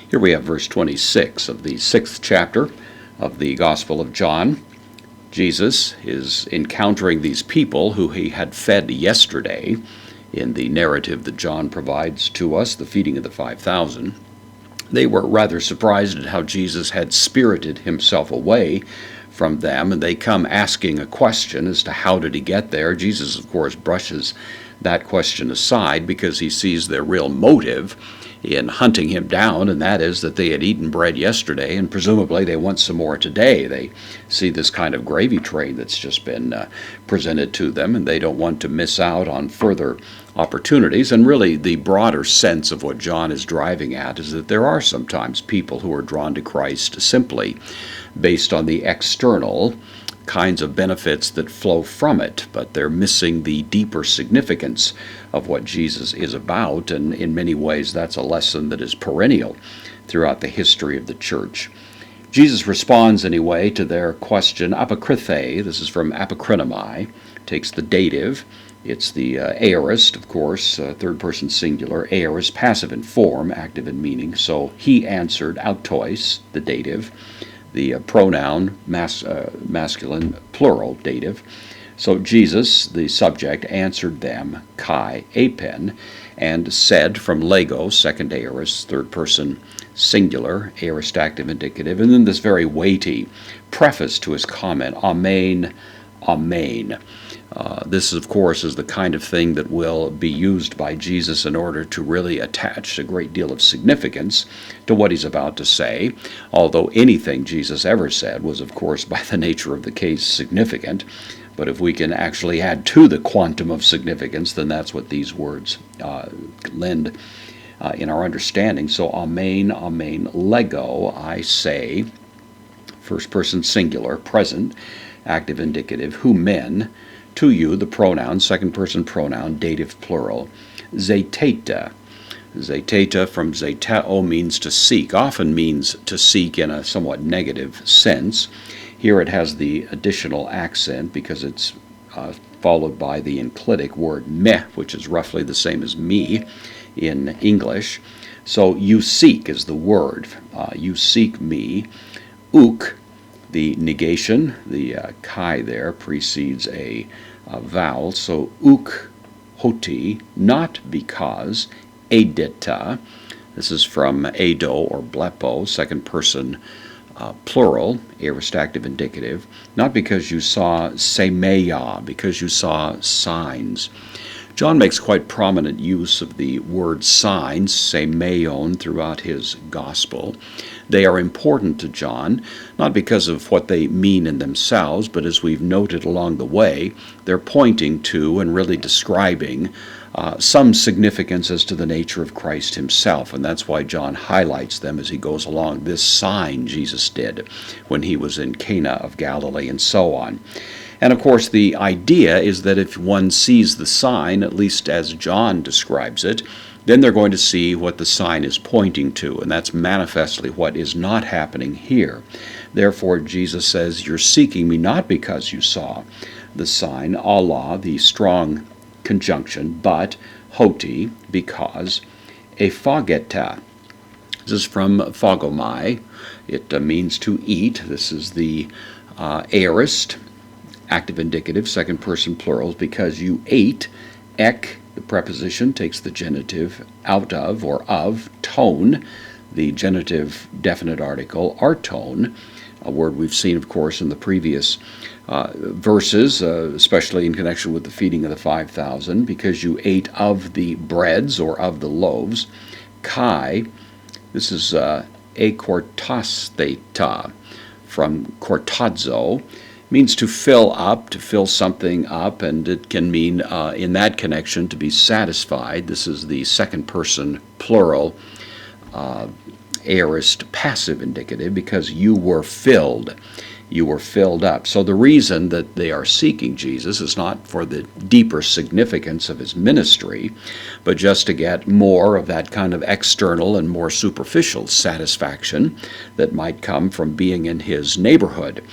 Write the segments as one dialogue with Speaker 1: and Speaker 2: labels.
Speaker 1: Here we have verse 26 of the 6th chapter of the Gospel of John. Jesus is encountering these people who he had fed yesterday in the narrative that John provides to us, the feeding of the 5,000. They were rather surprised at how Jesus had spirited himself away from them, and they come asking a question as to how did he get there. Jesus, of course, brushes that question aside because he sees their real motive in hunting him down, and that is that they had eaten bread yesterday, and presumably they want some more today. They see this kind of gravy train that's just been presented to them, and they don't want to miss out on further opportunities. And really the broader sense of what John is driving at is that there are sometimes people who are drawn to Christ simply based on the external kinds of benefits that flow from it, but they're missing the deeper significance of what Jesus is about, and in many ways that's a lesson that is perennial throughout the history of the church. Jesus responds anyway to their question, apokrythe. This is from apokrynomai, takes the dative. It's the aorist, of course, third person singular, aorist, passive in form, active in meaning. So he answered, autois, the dative, the pronoun, masculine, plural, dative. So Jesus, the subject, answered them, kai, apen, and said from lego, second aorist, third person singular, aorist, active, indicative, and then this very weighty preface to his comment, amen, amen. This, of course, is the kind of thing that will be used by Jesus in order to really attach a great deal of significance to what he's about to say, although anything Jesus ever said was, of course, by the nature of the case, significant. But if we can actually add to the quantum of significance, then that's what these words lend in our understanding. So, amen, amen, lego, I say, first person singular, present, active, indicative, humen, to you, the pronoun, second person pronoun, dative plural, zeteta. Zeteta from zeteo means to seek, often means to seek in a somewhat negative sense. Here it has the additional accent because it's followed by the enclitic word me, which is roughly the same as me in English. So you seek is the word. You seek me. Uk, the negation, the kai there precedes a vowel, so uk hoti, not because, edita, this is from edo or blepo, second person plural, aorist active indicative, not because you saw semeia, because you saw signs. John makes quite prominent use of the word signs, semeion, throughout his gospel. They are important to John, not because of what they mean in themselves, but as we've noted along the way, they're pointing to and really describing some significance as to the nature of Christ himself, and that's why John highlights them as he goes along. This sign Jesus did when he was in Cana of Galilee, and so on. And of course, the idea is that if one sees the sign, at least as John describes it, then they're going to see what the sign is pointing to, and that's manifestly what is not happening here. Therefore, Jesus says, you're seeking me not because you saw the sign, Allah, the strong conjunction, but hoti, because, ephageta. This is from phagomai. It means to eat. This is the aorist, active indicative, second person plurals, because you ate. Ek, the preposition, takes the genitive out of or of. Tone, the genitive definite article, artone, a word we've seen, of course, in the previous verses, especially in connection with the feeding of the 5,000, because you ate of the breads or of the loaves. Kai, this is ekortastheta, from kortazo, means to fill up, to fill something up, and it can mean, in that connection, to be satisfied. This is the second person plural, aorist passive indicative, because you were filled. You were filled up. So the reason that they are seeking Jesus is not for the deeper significance of his ministry, but just to get more of that kind of external and more superficial satisfaction that might come from being in his neighborhood.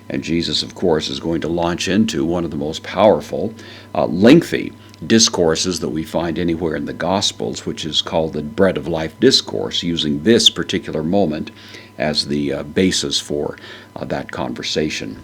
Speaker 1: And Jesus, of course, is going to launch into one of the most powerful, lengthy discourses that we find anywhere in the Gospels, which is called the Bread of Life discourse, using this particular moment as the basis for that conversation.